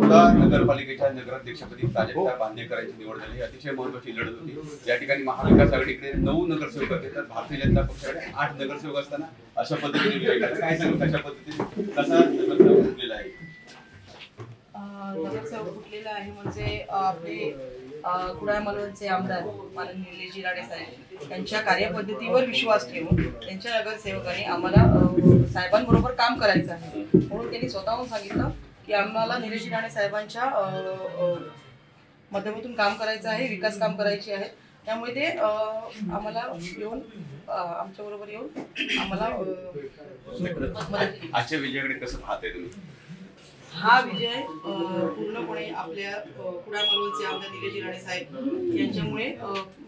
कुडाळ नगरपालिकेच्या नगराध्यक्षपदी प्राजक्ता बांदेकर यांची निवड झाली। अतिशय महत्त्वाची लढत होती। या ठिकाणी महाविकास आघाडीकडे 9 नगरसेवक होते तर भारतीय जनता पक्षाकडे 8 नगरसेवक असताना अशा पद्धतीने काय सांगू, कशा पद्धतीने कसा नगरसेवक फुटलेला आहे? नगरसेवक फुटलेला आहे म्हणजे आपले कुडाळ मालवणचे आमदार माननीय निलेश राणे साहेब यांच्या कार्यपद्धतीवर विश्वास ठेवून त्यांच्या नगरसेवकांनी आम्हाला साहेबांबरोबर काम करायचं आहे म्हणून त्यांनी स्वतःहून सांगितलं की आम्हाला निलेश राणे साहेबांच्या माध्यमातून काम करायचं आहे, विकास काम करायचे आहे। त्यामुळे ते आम्हाला येऊन आमच्याबरोबर येऊन आम्हाला आजच्या विजयाकडे कसं पाहताय तुम्ही? हा विजय पूर्णपणे आपल्या कुडाळ मालवणचे आमदार निलेश राणे साहेब यांच्यामुळे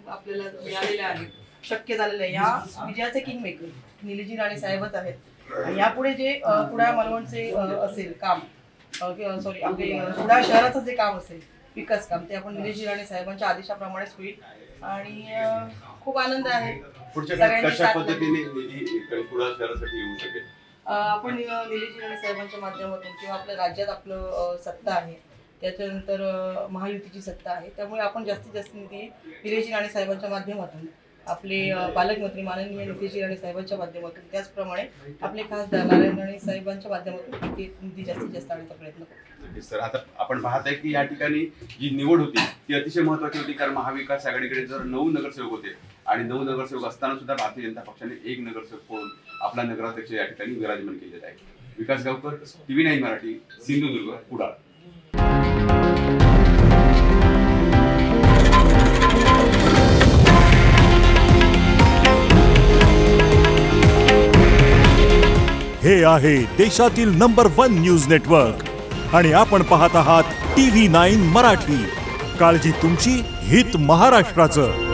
आपल्याला मिळालेला आहे, शक्य झालेलं आहे। या विजयाचे किंग मेकर निलेश राणे साहेबच आहेत। यापुढे जे कुडाळ मालवणचे असेल काम सॉरी आपले कुडाळ शहराचं जे काम असेल विकास काम ते आपण निलेश राणे साहेबांच्या आदेशाप्रमाणेच होईल आणि खूप आनंद आहे। कशा पद्धतीने कुडाळ शहरासाठी येऊ शकेल? आपण निलेश राणे साहेबांच्या माध्यमातून किंवा आपल्या राज्यात आपलं सत्ता आहे, त्याच्यानंतर महायुतीची सत्ता आहे, त्यामुळे आपण जास्तीत जास्त निधी निलेश राणे साहेबांच्या माध्यमातून आपले पालकमंत्री माननीय निलेश राणे साहेबांच्या माध्यमातून त्याचप्रमाणे आपले खासदार नारायण राणे साहेबांच्या माध्यमातून निधी जास्तीत जास्त आणण्याचा प्रयत्न करतो। सर, आता आपण पाहताय की या ठिकाणी जी निवड होती ती अतिशय महत्त्वाची होती, कारण महाविकास आघाडीकडे जर 9 नगरसेवक होते आणि 9 नगरसेवक असताना सुद्धा भारतीय जनता पक्षाने 1 नगरसेवक म्हणून आपला नगराध्यक्ष या ठिकाणी विराजमान केलेला आहे। विकास गावकर, TV9 मराठी, सिंधुदुर्ग, कुडाळ। हे आहे देशातील नंबर 1 न्यूज नेटवर्क आणि आपण पाहत आहात TV9 मराठी। काळजी तुमची, हित महाराष्ट्राचं।